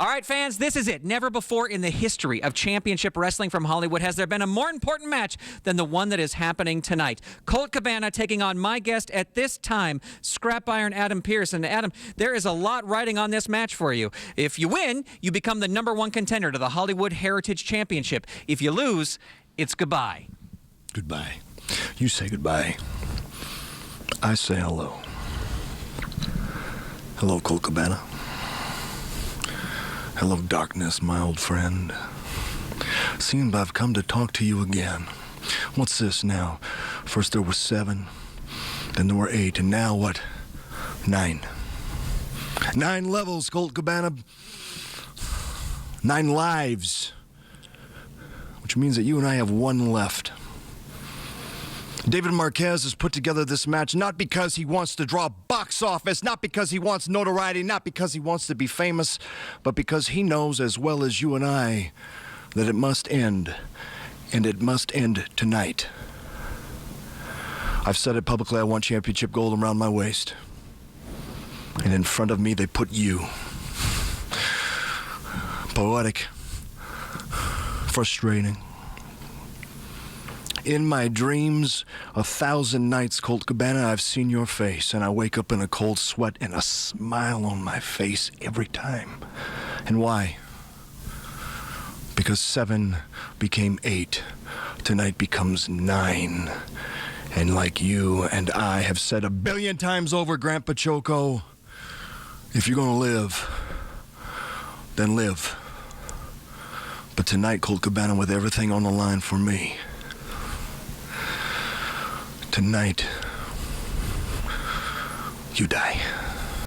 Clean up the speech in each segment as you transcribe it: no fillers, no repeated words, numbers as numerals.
All right, fans, this is it. Never before in the history of championship wrestling from Hollywood has there been a more important match than the one that is happening tonight. Colt Cabana taking on my guest at this time, Scrap Iron Adam Pearce. And Adam, there is a lot riding on this match for you. If you win, you become the #1 contender to the Hollywood Heritage Championship. If you lose, it's goodbye. Goodbye. You say goodbye. I say hello. Hello, Colt Cabana. Hello, darkness, my old friend. Seems I've come to talk to you again. What's this now? First there were 7, then there were 8, and now what? 9. 9 levels, Colt Cabana. 9 lives. Which means that you and I have 1 left. David Marquez has put together this match not because he wants to draw box office, not because he wants notoriety, not because he wants to be famous, but because he knows as well as you and I that it must end, and it must end tonight. I've said it publicly, I want championship gold around my waist. And in front of me, they put you. Poetic. Frustrating. In my dreams, 1,000 nights, Colt Cabana, I've seen your face, and I wake up in a cold sweat and a smile on my face every time. And why? Because 7 became 8. Tonight becomes 9. And like you and I have said 1 billion times over, Grandpa Choco, if you're gonna live, then live. But tonight, Colt Cabana, with everything on the line for me, tonight, you die.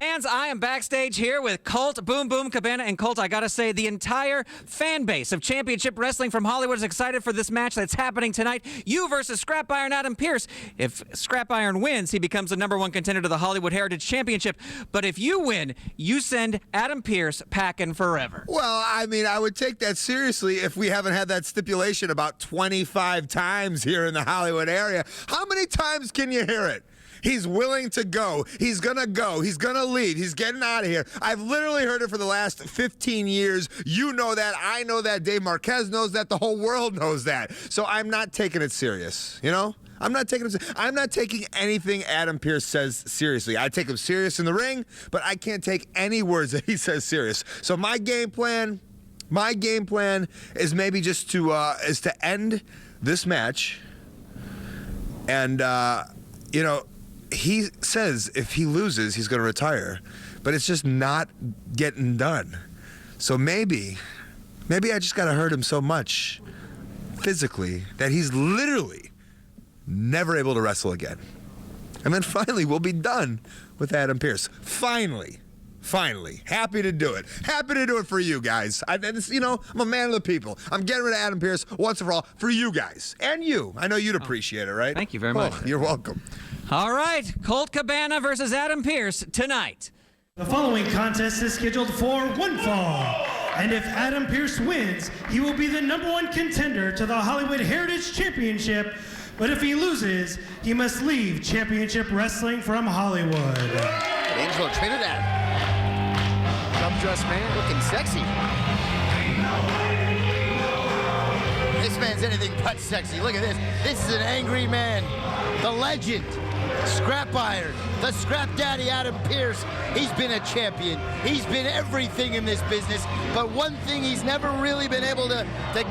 Fans, I am backstage here with Colt Boom Boom Cabana. And Colt, I gotta say, the entire fan base of Championship Wrestling from Hollywood is excited for this match that's happening tonight. You versus Scrap Iron Adam Pearce. If Scrap Iron wins, he becomes the #1 contender to the Hollywood Heritage Championship. But if you win, you send Adam Pearce packing forever. Well, I mean, I would take that seriously if we haven't had that stipulation about 25 times here in the Hollywood area. How many times can you hear it? He's willing to go. He's going to go. He's going to leave. He's getting out of here. I've literally heard it for the last 15 years. You know that. I know that. Dave Marquez knows that. The whole world knows that. So I'm not taking it serious, you know? I'm not taking anything Adam Pearce says seriously. I take him serious in the ring, but I can't take any words that he says serious. So my game plan is maybe just to end this match. And you know, he says if he loses, he's going to retire, but it's just not getting done. So maybe I just got to hurt him so much physically that he's literally never able to wrestle again. And then finally we'll be done with Adam Pearce. Finally. Happy to do it. Happy to do it for you guys. You know, I'm a man of the people. I'm getting rid of Adam Pearce once and for all for you guys. And you. I know you'd appreciate it, right? Thank you very much. You're welcome. All right, Colt Cabana versus Adam Pearce tonight. The following contest is scheduled for 1 fall. And if Adam Pearce wins, he will be the #1 contender to the Hollywood Heritage Championship. But if he loses, he must leave Championship Wrestling from Hollywood. Angelo Trinidad. Up-dressed man, looking sexy. This man's anything but sexy. Look at this. This is an angry man. The legend. Scrap Iron, the Scrap Daddy Adam Pearce. He's been a champion. He's been everything in this business. But one thing he's never really been able to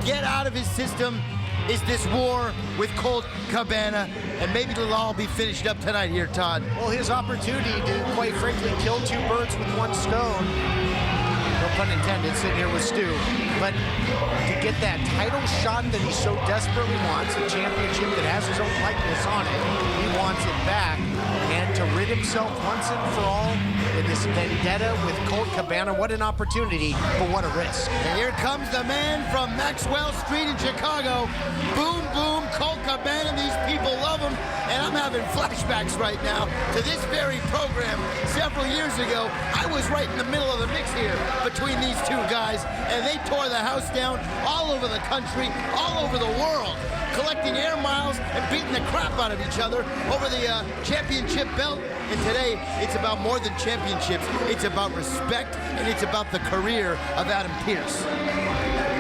get out of his system is this war with Colt Cabana. And maybe it'll all be finished up tonight here, Todd. Well, his opportunity to, quite frankly, kill 2 birds with 1 stone. No pun intended, sitting here with Stu. But to get that title shot that he so desperately wants, a championship that has his own likeness on it, he wants it back. And to rid himself once and for all in this vendetta with Colt Cabana, what an opportunity, but what a risk. And here comes the man from Maxwell Street in Chicago. Boom, boom, Colt Cabana. These people love him. And I'm having flashbacks right now to this very program several years ago. I was right in the middle of the mix here between these 2 guys, and they tore the house down all over the country, all over the world. collecting air miles and beating the crap out of each other over the championship belt. And today, it's about more than championships. It's about respect, and it's about the career of Adam Pearce.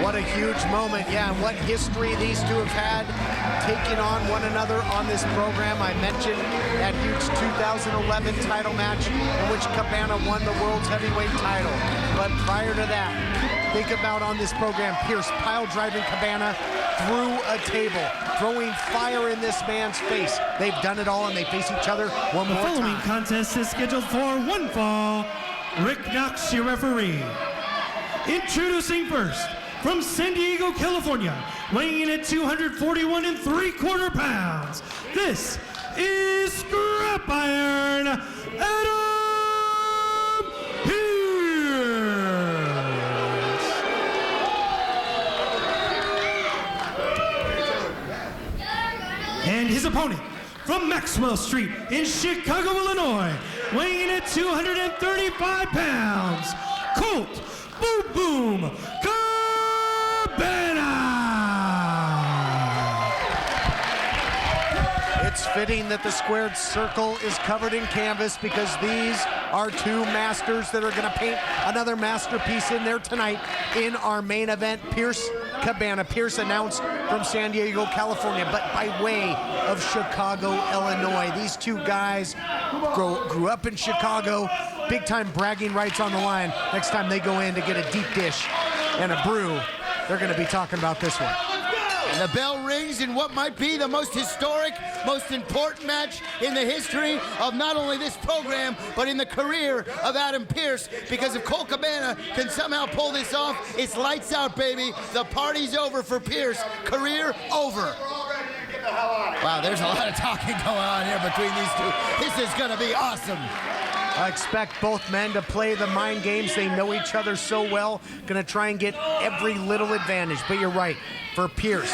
What a huge moment, yeah, and what history these two have had taking on one another on this program. I mentioned that huge 2011 title match in which Cabana won the world's heavyweight title. But prior to that, think about on this program, Pearce pile driving Cabana through a table, throwing fire in this man's face. They've done it all, and they face each other one more time. The following contest is scheduled for one fall. Rick Knox, your referee. Introducing first, from San Diego, California, weighing in at 241 3/4 pounds. This is Scrap Iron Adam Pearce. And his opponent, from Maxwell Street in Chicago, Illinois, weighing in at 235 pounds, Colt Boom Boom Cabana. It's fitting that the squared circle is covered in canvas because these are two masters that are going to paint another masterpiece in there tonight in our main event. Pearce Cabana. Pearce announced from San Diego, California, but by way of Chicago, Illinois. These two guys grew up in Chicago. Big time bragging rights on the line. Next time they go in to get a deep dish and a brew, they're going to be talking about this one. And the bell rings in what might be the most historic, most important match in the history of not only this program, but in the career of Adam Pearce. Because if Colt Cabana can somehow pull this off, it's lights out, baby. The party's over for Pearce. Career over. Wow, there's a lot of talking going on here between these two. This is going to be awesome. I expect both men to play the mind games. They know each other so well. Going to try and get every little advantage. But you're right. For Pearce,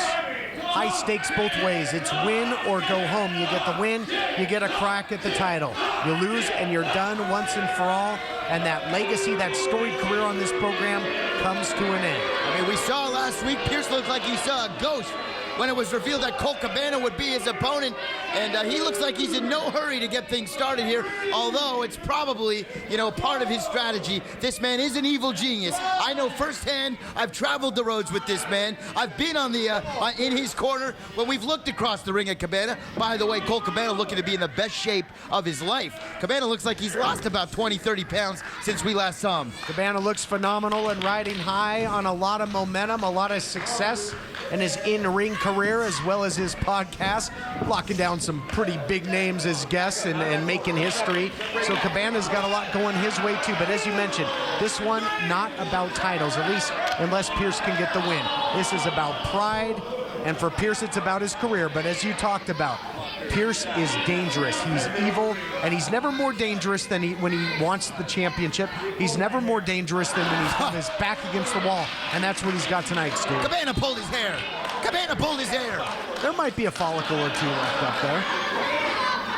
high stakes both ways. It's win or go home. You get the win, you get a crack at the title. You lose and you're done once and for all. And that legacy, that storied career on this program comes to an end. I mean, we saw last week, Pearce looked like he saw a ghost when it was revealed that Colt Cabana would be his opponent. And he looks like he's in no hurry to get things started here, although it's probably, part of his strategy. This man is an evil genius. I know firsthand. I've traveled the roads with this man. I've been on the in his corner when we've looked across the ring at Cabana. By the way, Colt Cabana looking to be in the best shape of his life. Cabana looks like he's lost about 20, 30 pounds since we last saw him. Cabana looks phenomenal and riding high on a lot of momentum, a lot of success in his in-ring career as well as his podcast, locking down some pretty big names as guests and making history. So Cabana's got a lot going his way too. But as you mentioned, this one not about titles, at least unless Pearce can get the win. This is about pride, and for Pearce it's about his career. But as you talked about, Pearce is dangerous. He's evil, and he's never more dangerous than when he wants the championship. He's never more dangerous than when he's on his back against the wall, and that's what he's got tonight, Stu. Cabana pulled his hair. Cabana pulled his hair. There might be a follicle or two left up there.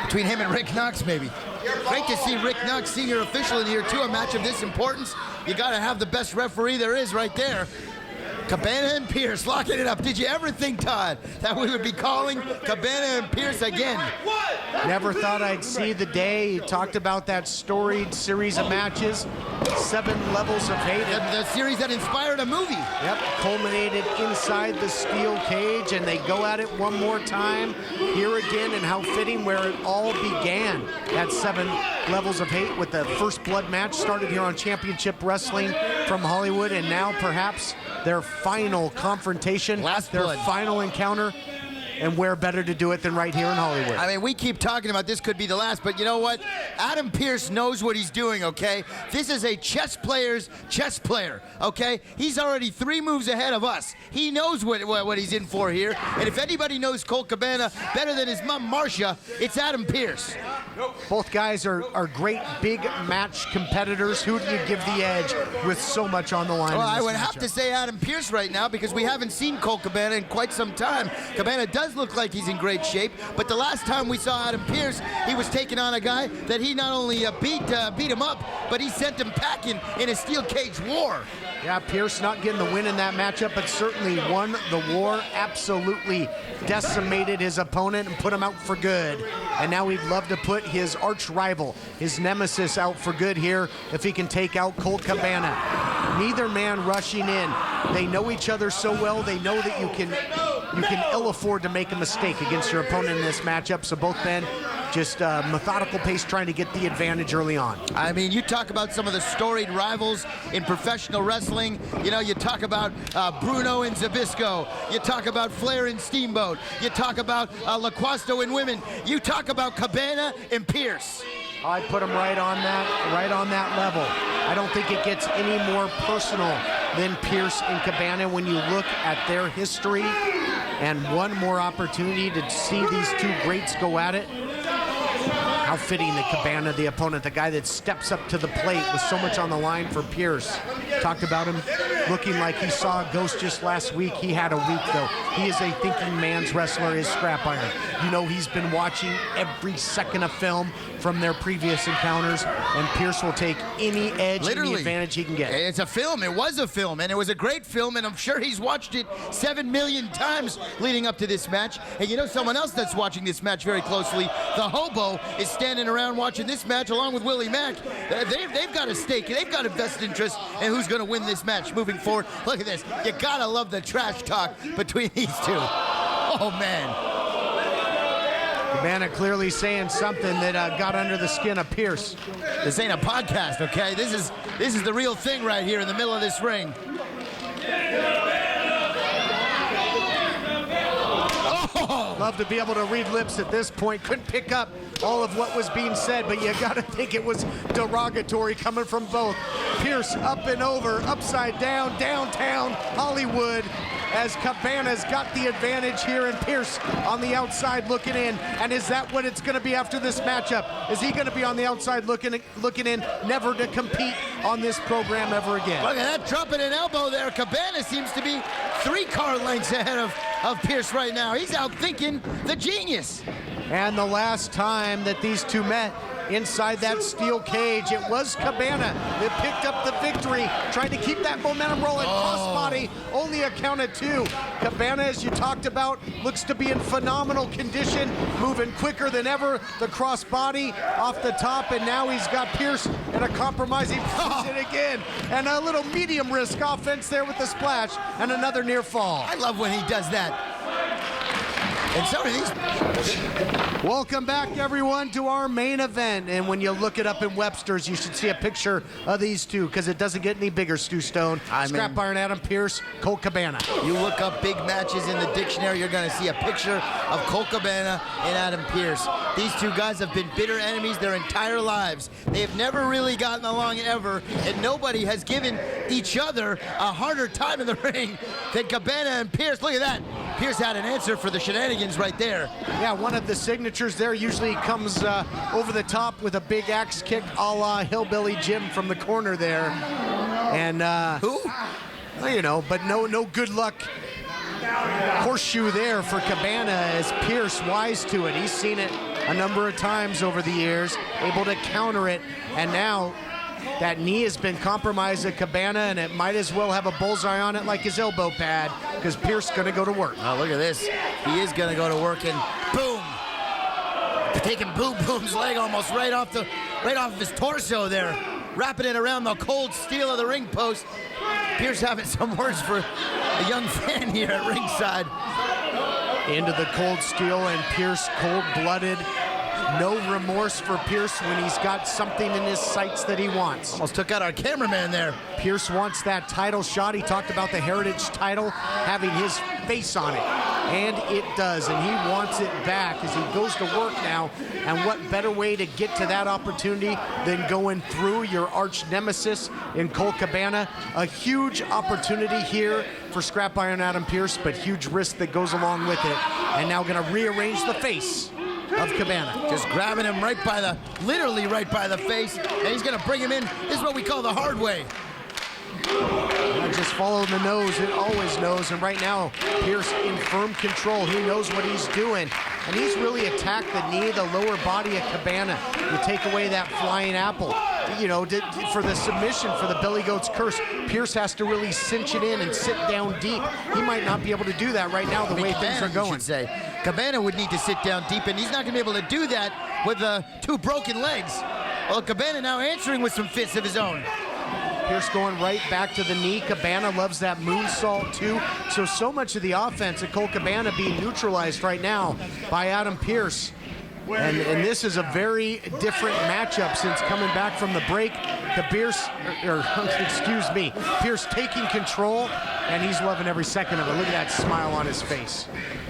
Between him and Rick Knox, maybe. Great to see Rick Knox, senior official, in here, too. A match of this importance. You got to have the best referee there is right there. Cabana and Pearce locking it up. Did you ever think, Todd, that we would be calling Cabana and Pearce again? Never thought I'd see the day. He talked about that storied series of matches, 7 levels of hate. The series that inspired a movie. Yep, culminated inside the steel cage, and they go at it one more time here again, and how fitting where it all began. That 7 levels of hate with the first blood match started here on Championship Wrestling from Hollywood, and now perhaps their final confrontation, their final encounter, and where better to do it than right here in Hollywood. I mean, we keep talking about this could be the last, but you know what? Adam Pearce knows what he's doing, okay? This is a chess player's chess player, okay? He's already 3 moves ahead of us. He knows what he's in for here, and if anybody knows Colt Cabana better than his mom, Marcia, it's Adam Pearce. Both guys are great big match competitors. Who do you give the edge with so much on the line? Well, I would have to say Adam Pearce right now because we haven't seen Colt Cabana in quite some time. Cabana does does look like he's in great shape, but the last time we saw Adam Pearce, he was taking on a guy that he not only beat him up, but he sent him packing in a steel cage war. Yeah, Pearce not getting the win in that matchup, but certainly won the war. Absolutely decimated his opponent and put him out for good. And now he'd love to put his arch rival, his nemesis, out for good here if he can take out Colt Cabana. Neither man rushing in. They know each other so well. They know that you can ill afford to make a mistake against your opponent in this matchup. So both men just methodical pace, trying to get the advantage early on. I mean, you talk about some of the storied rivals in professional wrestling. You know, you talk about Bruno and Zbyszko. You talk about Flair and Steamboat. You talk about LaQuasto and women. You talk about Cabana and Pearce. I'd put them right on that level. I don't think it gets any more personal than Pearce and Cabana when you look at their history, and one more opportunity to see these two greats go at it. How fitting that Cabana, the opponent, the guy that steps up to the plate with so much on the line for Pearce. Talked about him looking like he saw a ghost just last week. He had a week, though. He is a thinking man's wrestler, is Scrap Iron. You know, he's been watching every second of film from their previous encounters, and Pearce will take any edge, any advantage he can get. It's a film. It was a film, and it was a great film, and I'm sure he's watched it 7 million times leading up to this match. And you know, someone else that's watching this match very closely, the Hobo, is standing around watching this match along with Willie Mack. They've got a stake. They've got a vested interest in who's going to win this match moving forward. Look at this. You got to love the trash talk between these two. Oh, man. Cabana clearly saying something that got under the skin of Pearce. This ain't a podcast, okay? This is the real thing right here in the middle of this ring. Oh! Love to be able to read lips at this point. Couldn't pick up all of what was being said, but you got to think it was derogatory coming from both. Pearce up and over, upside down, downtown Hollywood, as Cabana's got the advantage here, and Pearce on the outside looking in. And is that what it's going to be after this matchup? Is he going to be on the outside looking in, never to compete on this program ever again? Look at that, dropping an elbow there. Cabana seems to be 3 car lengths ahead of Pearce right now. He's out thinking the genius. And the last time that these two met inside that steel cage, it was Cabana that picked up the victory, trying to keep that momentum rolling. Crossbody, only a count of 2. Cabana, as you talked about, looks to be in phenomenal condition, moving quicker than ever. The crossbody off the top, and now he's got Pearce in a compromising position again. And a little medium risk offense there with the splash, and another near fall. I love when he does that. And so are these. Welcome back, everyone, to our main event. And when you look it up in Webster's, you should see a picture of these two, because it doesn't get any bigger, Stu Stone. Scrap Iron Adam Pearce, Colt Cabana. You look up big matches in the dictionary, you're going to see a picture of Colt Cabana and Adam Pearce. These two guys have been bitter enemies their entire lives. They have never really gotten along ever, and nobody has given each other a harder time in the ring than Cabana and Pearce. Look at that. Pearce had an answer for the shenanigans right there. Yeah, one of the signatures there usually comes over the top with a big axe kick a la Hillbilly Jim from the corner there. And who? Well, you know, but no good luck horseshoe there for Cabana, as Pearce wise to it. He's seen it a number of times over the years, able to counter it, and now that knee has been compromised at Cabana, and it might as well have a bullseye on it like his elbow pad, because Pearce going to go to work. Oh, look at this. He is going to go to work, and boom. Taking Boom Boom's leg almost right off of his torso there. Wrapping it around the cold steel of the ring post. Pearce having some words for a young fan here at ringside. Into the cold steel, and Pearce cold-blooded. No remorse for Pearce when he's got something in his sights that he wants. Almost took out our cameraman there. Pearce wants that title shot. He talked about the Heritage title having his face on it, and it does, and he wants it back as he goes to work now. And what better way to get to that opportunity than going through your arch nemesis in Colt Cabana? A huge opportunity here for Scrap Iron Adam Pearce, but huge risk that goes along with it. And now going to rearrange the face of Cabana. Just grabbing him literally right by the face, and he's going to bring him in. This is what we call the hard way. Just follow the nose, it always knows. And right now, Pearce in firm control. He knows what he's doing. And he's really attacked the knee, the lower body of Cabana. You take away that flying apple. You know, for the submission, for the Billy Goat's curse, Pearce has to really cinch it in and sit down deep. He might not be able to do that right now the way things are going. Cabana would need to sit down deep, and he's not going to be able to do that with 2 broken legs. Well, Cabana now answering with some fists of his own. Pearce going right back to the knee. Cabana loves that moonsault too. So much of the offense at Colt Cabana being neutralized right now by Adam Pearce. And this is a very different matchup since coming back from the break. Pearce taking control, and he's loving every second of it. Look at that smile on his face.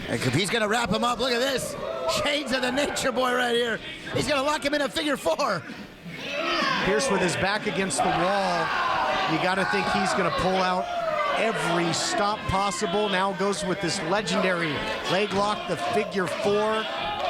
And he's going to wrap him up. Look at this. Shades of the nature boy right here. He's going to lock him in a figure 4. Pearce with his back against the wall. You got to think he's going to pull out every stop possible. Now goes with this legendary leg lock, the figure 4.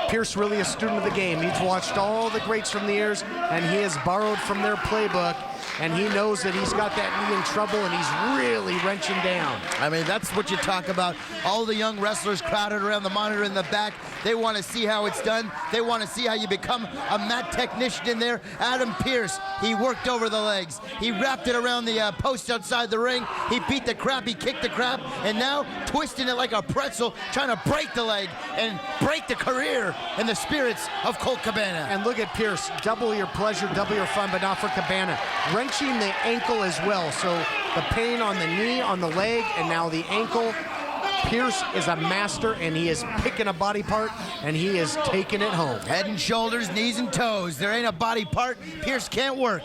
Pearce really a student of the game. He's watched all the greats from the years, and he has borrowed from their playbook, and he knows that he's got that knee in trouble, and he's really wrenching down. I mean, that's what you talk about. All the young wrestlers crowded around the monitor in the back. They want to see how it's done. They want to see how you become a mat technician in there. Adam Pearce, he worked over the legs. He wrapped it around the post outside the ring. He beat the crap, he kicked the crap, and now twisting it like a pretzel, trying to break the leg and break the career and the spirits of Colt Cabana. And look at Pearce, double your pleasure, double your fun, but not for Cabana. Wrenching the ankle as well, so the pain on the knee, on the leg, and now the ankle. Pearce is a master, and he is picking a body part, and he is taking it home. Head and shoulders, knees and toes. There ain't a body part Pearce can't work.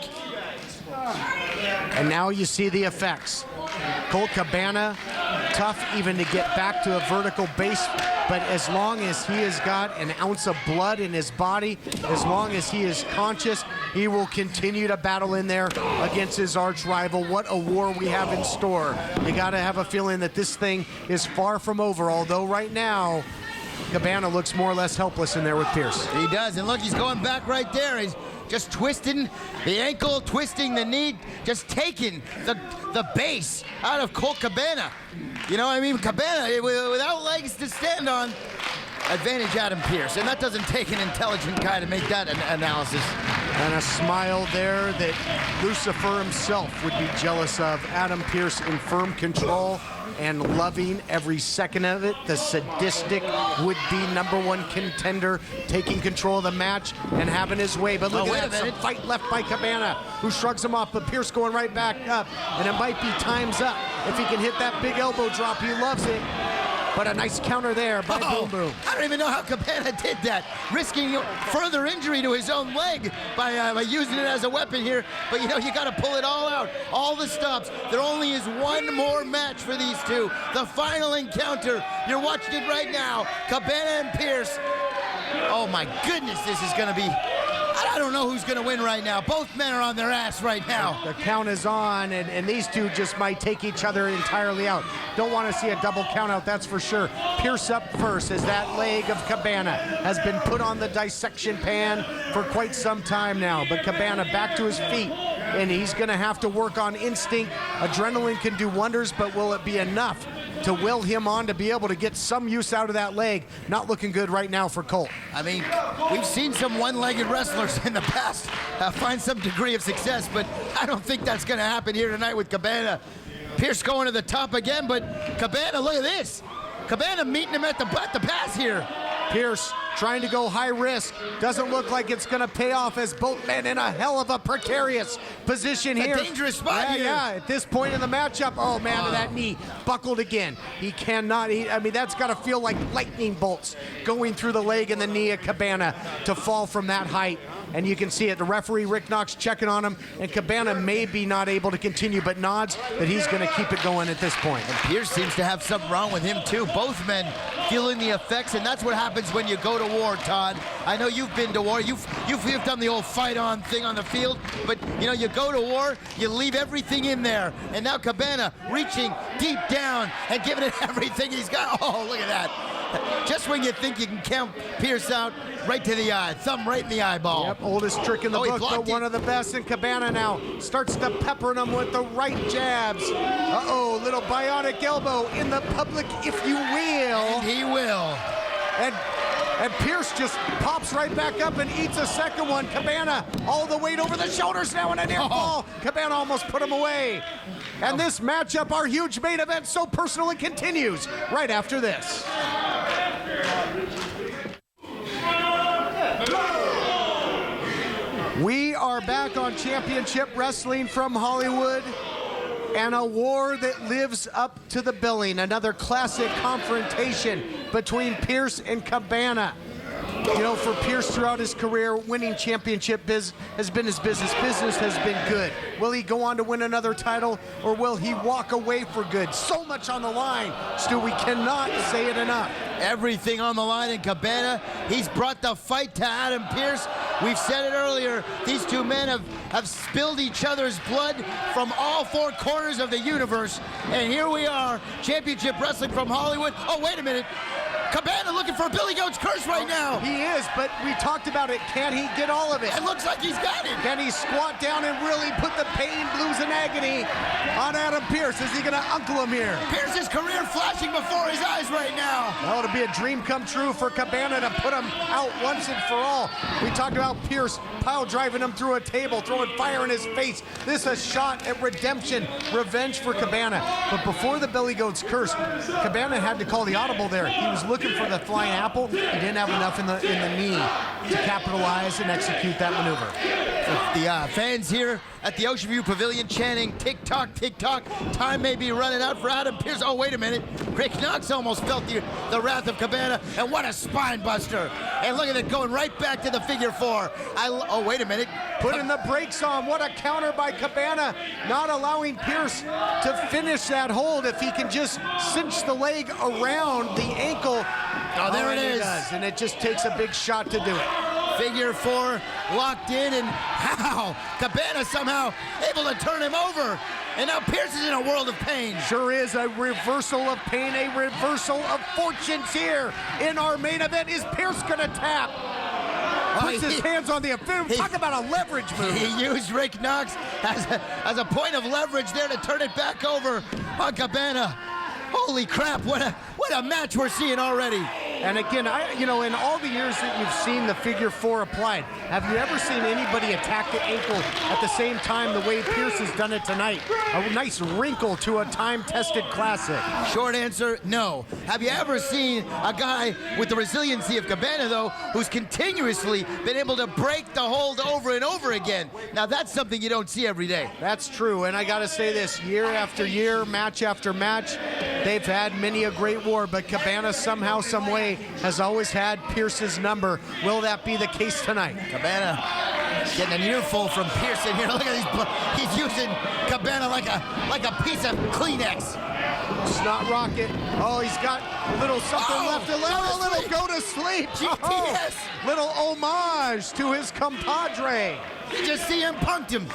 And now you see the effects. Colt Cabana, tough even to get back to a vertical base, but as long as he has got an ounce of blood in his body, as long as he is conscious, he will continue to battle in there against his arch rival. What a war we have in store. You got to have a feeling that this thing is far from over, although right now, Cabana looks more or less helpless in there with Pearce. He does, and look, he's going back right there. He's just twisting the ankle, twisting the knee, just taking the base out of Colt Cabana. You know what I mean? Cabana, without legs to stand on, advantage Adam Pearce, and that doesn't take an intelligent guy to make that analysis. And a smile there that Lucifer himself would be jealous of. Adam Pearce in firm control and loving every second of it. The sadistic would-be #1 contender taking control of the match and having his way. But look at that, some fight left by Cabana, who shrugs him off, but Pearce going right back up. And it might be time's up. If he can hit that big elbow drop, he loves it. But a nice counter there by Boom Boom. I don't even know how Cabana did that, risking further injury to his own leg by using it as a weapon here. But, you know, you got to pull it all out, all the stops. There only is one more match for these two. The final encounter. You're watching it right now. Cabana and Pearce. Oh, my goodness, this is going to be... I don't know who's going to win right now. Both men are on their ass right now. The count is on, and these two just might take each other entirely out. Don't want to see a double count out, that's for sure. Pearce up first as that leg of Cabana has been put on the dissection pan for quite some time now. But Cabana back to his feet, and he's going to have to work on instinct. Adrenaline can do wonders, but will it be enough to will him on to be able to get some use out of that leg? Not looking good right now for Colt. I mean, we've seen some one-legged wrestlers in the past find some degree of success, but I don't think that's going to happen here tonight with Cabana. Pearce going to the top again, but Cabana, look at this. Cabana meeting him at the pass here. Pearce trying to go high risk. Doesn't look like it's going to pay off as both men in a hell of a precarious position here. A dangerous spot here. Yeah, at this point in the matchup, oh man, to that knee buckled again. He cannot, I mean, that's got to feel like lightning bolts going through the leg and the knee of Cabana to fall from that height. And you can see it. The referee, Rick Knox, checking on him, and Cabana may be not able to continue, but nods that he's going to keep it going at this point. And Pearce seems to have something wrong with him, too. Both men feeling the effects, and that's what happens when you go to war, Todd. I know you've been to war. You've done the old fight-on thing on the field, but, you know, you go to war, you leave everything in there. And now Cabana reaching deep down and giving it everything he's got. Oh, look at that. Just when you think you can count Pearce out, right to the eye, thumb right in the eyeball. Yep, oldest trick in the book, but one of the best. And Cabana now starts to pepper him with the right jabs. Uh-oh, little bionic elbow in the public, if you will. And he will. And Pearce just pops right back up and eats a second one. Cabana all the weight over the shoulders now in a near fall. Cabana almost put him away. And this matchup, our huge main event, So Personal, it continues right after this. We are back on Championship Wrestling from Hollywood, and a war that lives up to the billing. Another classic confrontation between Pearce and Cabana. You know, for Pearce throughout his career, winning championship has been his business. Business has been good. Will he go on to win another title, or will he walk away for good? So much on the line, Stu, we cannot say it enough. Everything on the line in Cabana. He's brought the fight to Adam Pearce. We've said it earlier, these two men have spilled each other's blood from all four corners of the universe. And here we are, Championship Wrestling from Hollywood. Oh, wait a minute. Cabana looking for Billy Goat's Curse right now. He is, but we talked about it. Can he get all of it? It looks like he's got it. Can he squat down and really put the pain, blues, and agony on Adam Pearce? Is he going to uncle him here? Pearce's career flashing before his eyes right now. Well, it'll be a dream come true for Cabana to put him out once and for all. We talked about Pearce pile driving him through a table, throwing fire in his face. This is a shot at redemption, revenge for Cabana. But before the Billy Goat's Curse, Cabana had to call the audible there. He was looking for the flying apple. He didn't have enough in the knee to capitalize and execute that maneuver. The fans here at the Ocean View Pavilion chanting, tick-tock, tick-tock. Time may be running out for Adam Pearce. Oh, wait a minute. Rick Knox almost felt the wrath of Cabana, and what a spine buster. And look at it going right back to the figure four. Oh, wait a minute. Putting the brakes on. What a counter by Cabana, not allowing Pearce to finish that hold. If he can just cinch the leg around the ankle. Oh, there it is. Does, and it just takes a big shot to do it. Figure four locked in, and how Cabana somehow able to turn him over. And now Pearce is in a world of pain. Sure is a reversal of pain, a reversal of fortunes here in our main event. Is Pearce going to tap? Puts his hands on the affair. Talk about a leverage move. He used Rick Knox as a point of leverage there to turn it back over on Cabana. Holy crap, what a match we're seeing already. And again, in all the years that you've seen the figure four applied, have you ever seen anybody attack the ankle at the same time the way Pearce has done it tonight? A nice wrinkle to a time-tested classic. Short answer, no. Have you ever seen a guy with the resiliency of Cabana, though, who's continuously been able to break the hold over and over again? Now, that's something you don't see every day. That's true, and I got to say this, year after year, match after match, they've had many a great war, but Cabana somehow, some way, has always had Pearce's number. Will that be the case tonight? Cabana getting an earful from Pearce in here. Look at he's using Cabana like a piece of Kleenex. Snot rocket. Oh, he's got a little something left to let a little go to sleep. GTS. Little homage to his compadre. You just see him punked him.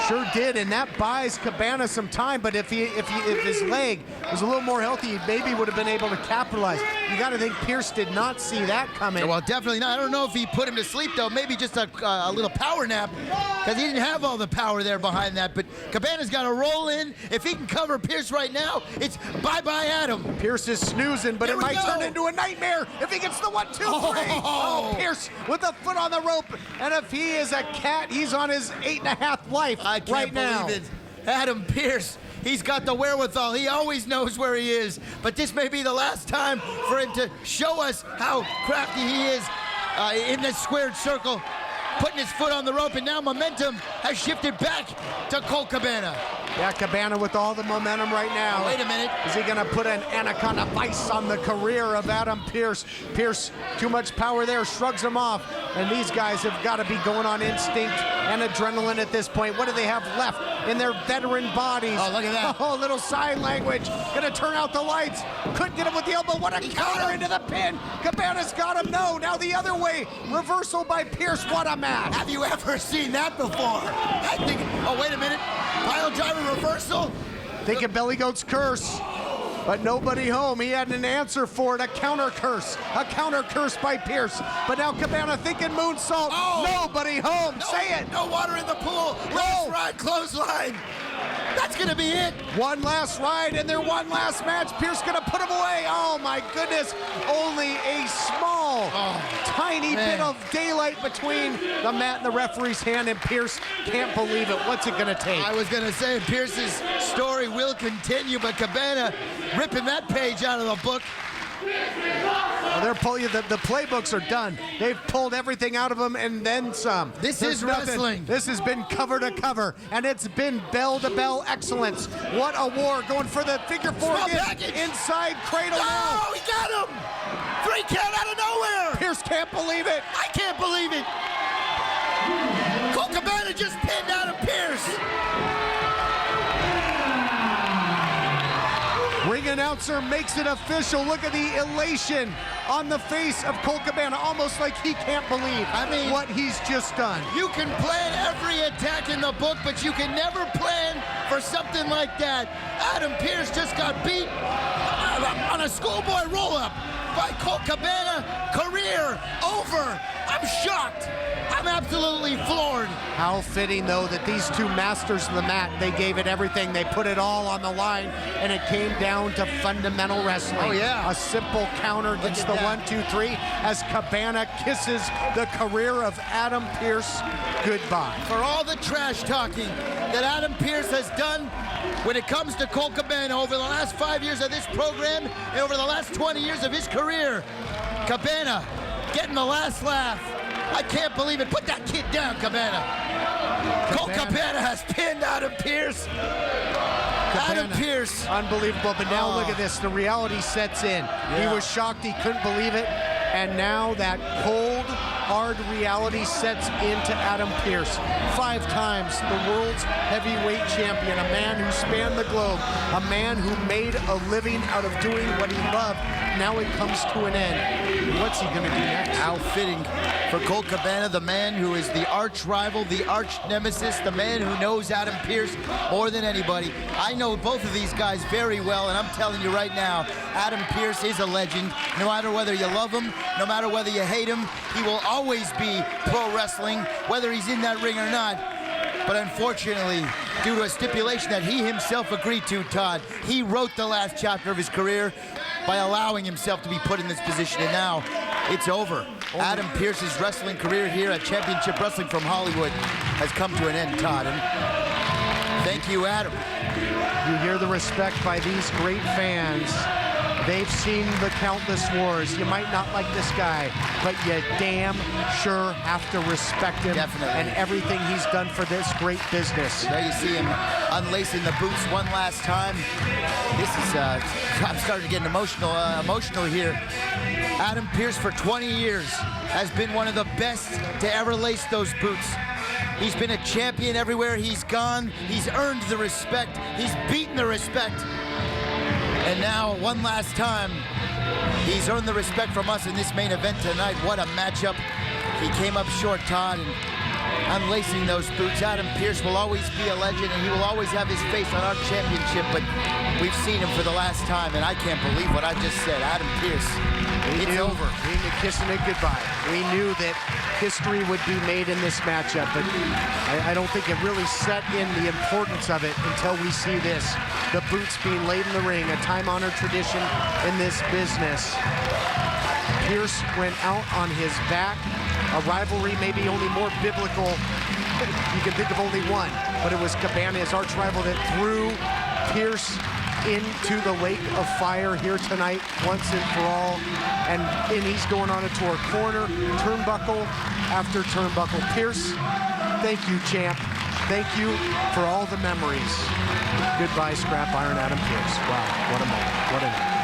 Sure did, and that buys Cabana some time, but if his leg was a little more healthy, he maybe would have been able to capitalize. You got to think Pearce did not see that coming. Well, definitely not. I don't know if he put him to sleep, though. Maybe just a little power nap, because he didn't have all the power there behind that. But Cabana's got to roll in. If he can cover Pearce right now, it's bye-bye Adam. Pearce is snoozing, but it might turn into a nightmare if he gets the 1, 2, 3. Oh, Pearce with the foot on the rope, and if he is a cat, he's on his 8.5 life I can't believe it. Adam Pearce, he's got the wherewithal. He always knows where he is. But this may be the last time for him to show us how crafty he is in this squared circle, putting his foot on the rope, and now momentum has shifted back to Colt Cabana. Yeah, Cabana with all the momentum right now. Wait a minute. Is he going to put an anaconda vice on the career of Adam Pearce? Pearce, too much power there, shrugs him off. And these guys have got to be going on instinct and adrenaline at this point. What do they have left in their veteran bodies? Oh, look at that. Oh, little sign language. Going to turn out the lights. Couldn't get him with the elbow. What a counter into the pin. Cabana's got him. No, now the other way. Reversal by Pearce. What a match. Have you ever seen that before? I think, oh, wait a minute. Pile driver reversal. Thinking Belly Goat's Curse, but nobody home. He had an answer for it, a counter curse by Pearce. But now Cabana thinking moonsault. Oh. Nobody home. Say it. No water in the pool. Last ride clothesline. That's going to be it. One last ride and their one last match. Pearce gonna put him away. Oh my goodness. Only a small, tiny bit of daylight between the mat and the referee's hand, and Pearce can't believe it. What's it gonna take? I was going to say Pearce's story will continue, but Cabana ripping that page out of the book. Well, they're pulling the playbooks are done. They've pulled everything out of them and then some. This There's is nothing. wrestling. This has been cover to cover, and it's been bell to bell excellence. What a war, going for the figure four Small again. package. Inside cradle now. Oh, he got him! 3 count out of nowhere! Pearce can't believe it. I can't believe it! Colt Cabana just pinned Adam Pearce! Ring announcer makes it official. Look at the elation on the face of Colt Cabana, almost like he can't believe what he's just done. You can plan every attack in the book, but you can never plan for something like that. Adam Pearce just got beat on a schoolboy roll-up by Colt Cabana. Career over. I'm shocked. I'm absolutely floored. How fitting, though, that these two masters of the mat, they gave it everything. They put it all on the line, and it came down to fundamental wrestling. Oh, yeah. A simple counter against the 1-2-3 as Cabana kisses the career of Adam Pearce goodbye. For all the trash talking that Adam Pearce has done when it comes to Colt Cabana over the last 5 years of this program and over the last 20 years of his career, Cabana getting the last laugh. I can't believe it. Put that kid down, Cabana. Colt Cabana has pinned Adam Pearce. Adam Pearce. Unbelievable, but now look at this. The reality sets in. He was shocked. He couldn't believe it. And now that cold, hard reality sets into Adam Pearce. 5 times the world's heavyweight champion, a man who spanned the globe, a man who made a living out of doing what he loved. Now it comes to an end. What's he going to do next? How fitting for Colt Cabana, the man who is the arch rival, the arch nemesis, the man who knows Adam Pearce more than anybody. I know both of these guys very well, and I'm telling you right now, Adam Pearce is a legend. No matter whether you love him, no matter whether you hate him, he will always be pro wrestling, whether he's in that ring or not. But unfortunately, due to a stipulation that he himself agreed to, Todd, he wrote the last chapter of his career by allowing himself to be put in this position, and now it's over. Adam Pearce's wrestling career here at Championship Wrestling from Hollywood has come to an end, Todd. And thank you, Adam. You hear the respect by these great fans. They've seen the countless wars. You might not like this guy, but you damn sure have to respect him. Definitely. And everything he's done for this great business. There you see him unlacing the boots one last time. This is, I'm starting to get emotional here. Adam Pearce for 20 years has been one of the best to ever lace those boots. He's been a champion everywhere he's gone. He's earned the respect. He's beaten the respect. And now, one last time, he's earned the respect from us in this main event tonight. What a matchup. He came up short, Todd, and unlacing those boots. Adam Pearce will always be a legend, and he will always have his face on our championship, but we've seen him for the last time, and I can't believe what I just said. Adam Pearce, it's over. We knew kissing it goodbye. We knew that history would be made in this matchup, but I don't think it really set in the importance of it until we see this. The boots being laid in the ring, a time-honored tradition in this business. Pearce went out on his back. A rivalry maybe only more biblical. You can think of only one, but it was Cabana, his arch rival, that threw Pearce into the lake of fire here tonight once and for all. And he's going on a tour. Corner, turnbuckle after turnbuckle. Pearce, thank you, champ. Thank you for all the memories. Goodbye, Scrap Iron Adam Pearce. Wow, what a moment. What a night.